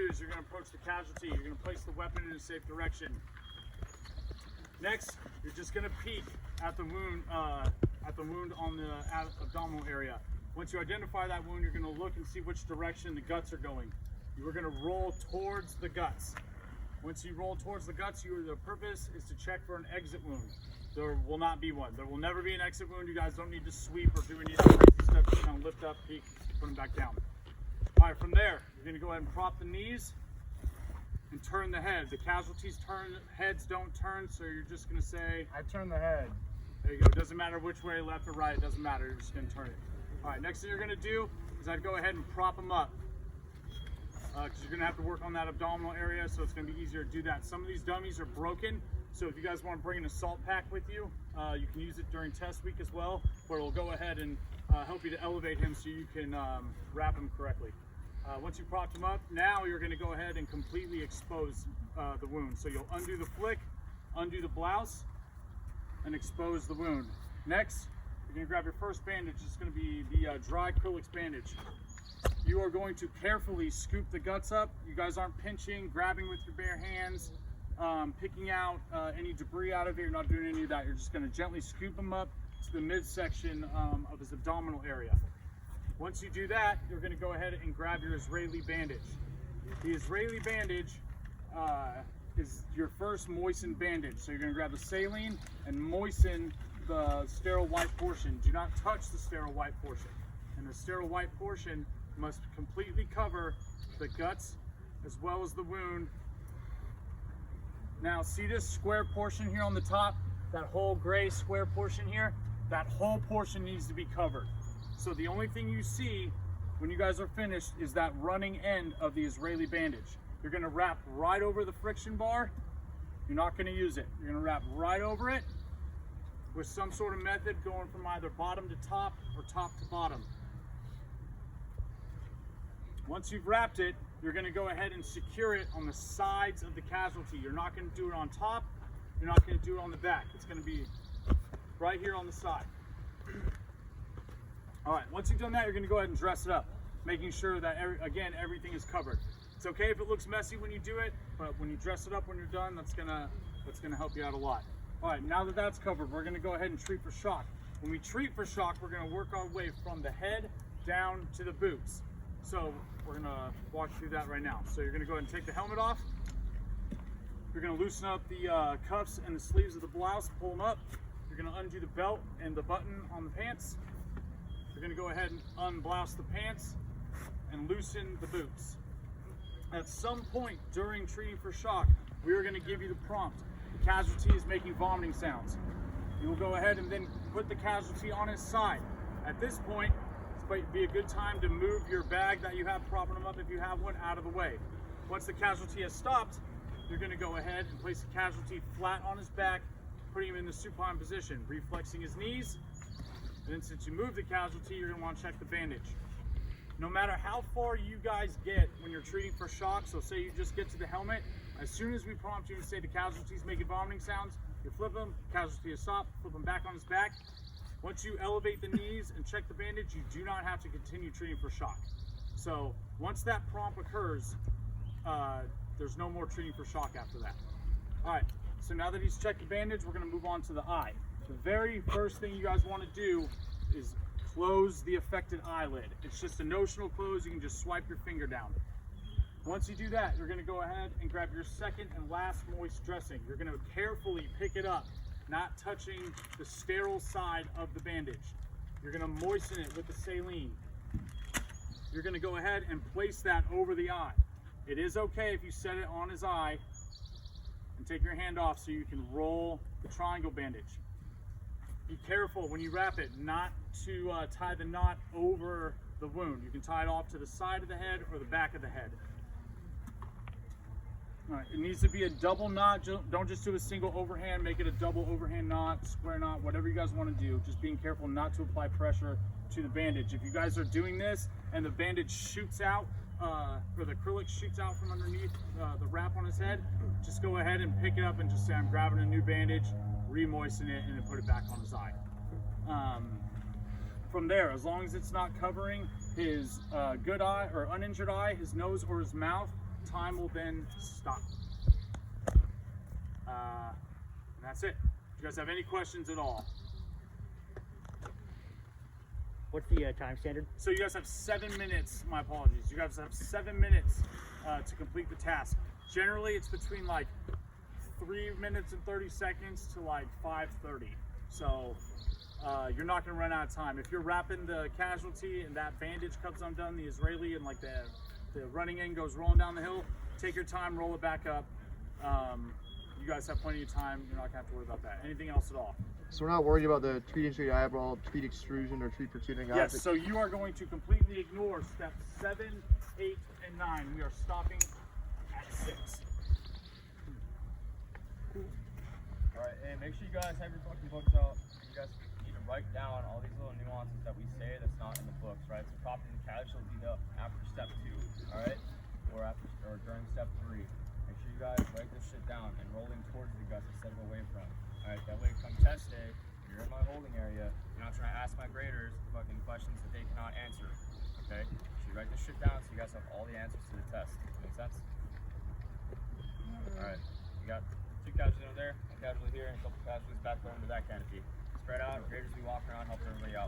is you're going to approach the casualty. You're going to place the weapon in a safe direction. Next, you're just going to peek at the wound on the abdominal area. Once you identify that wound, you're going to look and see which direction the guts are going. You are going to roll towards the guts. Once you roll towards the guts, the purpose is to check for an exit wound. There will not be one. There will never be an exit wound. You guys don't need to sweep or do any of the crazy stuff. Just kind of lift up, peek, put them back down. All right, from there, you're going to go ahead and prop the knees and turn the head. The casualties turn, heads don't turn, so you're just going to say, I turn the head. There you go. It doesn't matter which way, left or right. It doesn't matter. You're just going to turn it. All right, next thing you're going to do is I'd go ahead and prop them up. Because you're going to have to work on that abdominal area, so it's going to be easier to do that. Some of these dummies are broken, so if you guys want to bring an assault pack with you, you can use it during test week as well, where it'll go ahead and help you to elevate him so you can wrap him correctly. Once you propped him up, now you're going to go ahead and completely expose the wound. So you'll undo the flick, undo the blouse, and expose the wound. Next, you're going to grab your first bandage. It's going to be the dry acrylics bandage. You are going to carefully scoop the guts up. You guys aren't pinching, grabbing with your bare hands, picking out any debris out of it. You're not doing any of that. You're just going to gently scoop them up to the midsection of his abdominal area. Once you do that, you're going to go ahead and grab your Israeli bandage. The Israeli bandage is your first moistened bandage. So you're going to grab the saline and moisten the sterile white portion. Do not touch the sterile white portion. And the sterile white portion must completely cover the guts as well as the wound. Now see this square portion here on the top? That whole gray square portion here? That whole portion needs to be covered. So the only thing you see when you guys are finished is that running end of the Israeli bandage. You're going to wrap right over the friction bar. You're not going to use it. You're going to wrap right over it with some sort of method going from either bottom to top or top to bottom. Once you've wrapped it, you're going to go ahead and secure it on the sides of the casualty. You're not going to do it on top. You're not going to do it on the back. It's going to be right here on the side. All right, once you've done that, you're going to go ahead and dress it up, making sure that, again, everything is covered. It's okay if it looks messy when you do it, but when you dress it up when you're done, that's gonna help you out a lot. All right, now that that's covered, we're going to go ahead and treat for shock. When we treat for shock, we're going to work our way from the head down to the boots. So we're going to walk through that right now. So you're going to go ahead and take the helmet off. You're going to loosen up the cuffs and the sleeves of the blouse, pull them up. You're going to undo the belt and the button on the pants. You're going to go ahead and unblouse the pants and loosen the boots. At some point during treating for shock, we are going to give you the prompt. The casualty is making vomiting sounds. You will go ahead and then put the casualty on his side. At this point, it might be a good time to move your bag that you have propping him up, if you have one, out of the way. Once the casualty has stopped, you're going to go ahead and place the casualty flat on his back, putting him in the supine position, reflexing his knees. And then since you move the casualty, you're going to want to check the bandage. No matter how far you guys get when you're treating for shock, so say you just get to the helmet, as soon as we prompt you and say the casualty's making vomiting sounds, you flip them, casualty is stopped, flip them back on his back. Once you elevate the knees and check the bandage, you do not have to continue treating for shock. So once that prompt occurs, there's no more treating for shock after that. All right, so now that he's checked the bandage, we're gonna move on to the eye. The very first thing you guys wanna do is close the affected eyelid. It's just a notional close. You can just swipe your finger down. Once you do that, you're going to go ahead and grab your second and last moist dressing. You're going to carefully pick it up, not touching the sterile side of the bandage. You're going to moisten it with the saline. You're going to go ahead and place that over the eye. It is okay if you set it on his eye and take your hand off so you can roll the triangle bandage. Be careful when you wrap it not to tie the knot over the wound. You can tie it off to the side of the head or the back of the head. All right, it needs to be a double knot. Don't just do a single overhand. Make it a double overhand knot, square knot, whatever you guys want to do. Just being careful not to apply pressure to the bandage. If you guys are doing this and the bandage shoots out, or the acrylic shoots out from underneath the wrap on his head, just go ahead and pick it up and just say, I'm grabbing a new bandage, re-moisten it, and then put it back on his eye. From there, as long as it's not covering his good eye or uninjured eye, his nose or his mouth, time will then stop. And that's it. Do you guys have any questions at all? What's the time standard? So you guys have 7 minutes, my apologies. You guys have 7 minutes to complete the task. Generally, it's between like 3 minutes and 30 seconds to like 5:30. So you're not gonna run out of time. If you're wrapping the casualty and that bandage comes undone, the Israeli, and like the running end goes rolling down the hill, take your time, roll it back up. You guys have plenty of time. You're not gonna have to worry about that. Anything else at all? So we're not worried about the treat injury eyeball, treat extrusion, or treat protruding Yes, eyes. so you are going to completely ignore steps 7, 8, and 9. We are stopping at 6. Alright, and make sure you guys have your fucking books out. You guys need to write down all these little nuances that we say that's not in the books, right? So property and casualty after step 2, alright? Or during step 3. Make sure you guys write this shit down and rolling towards the guts instead of away from. Alright, that way come test day, you're in my holding area, you're not trying to ask my graders fucking questions that they cannot answer. Okay? So you write this shit down so you guys have all the answers to the test. Make sense? Alright, you got 2 casualties over there, 1 casualty here, and a couple casualties back there under that canopy. Spread out, graders be walking around, help everybody out.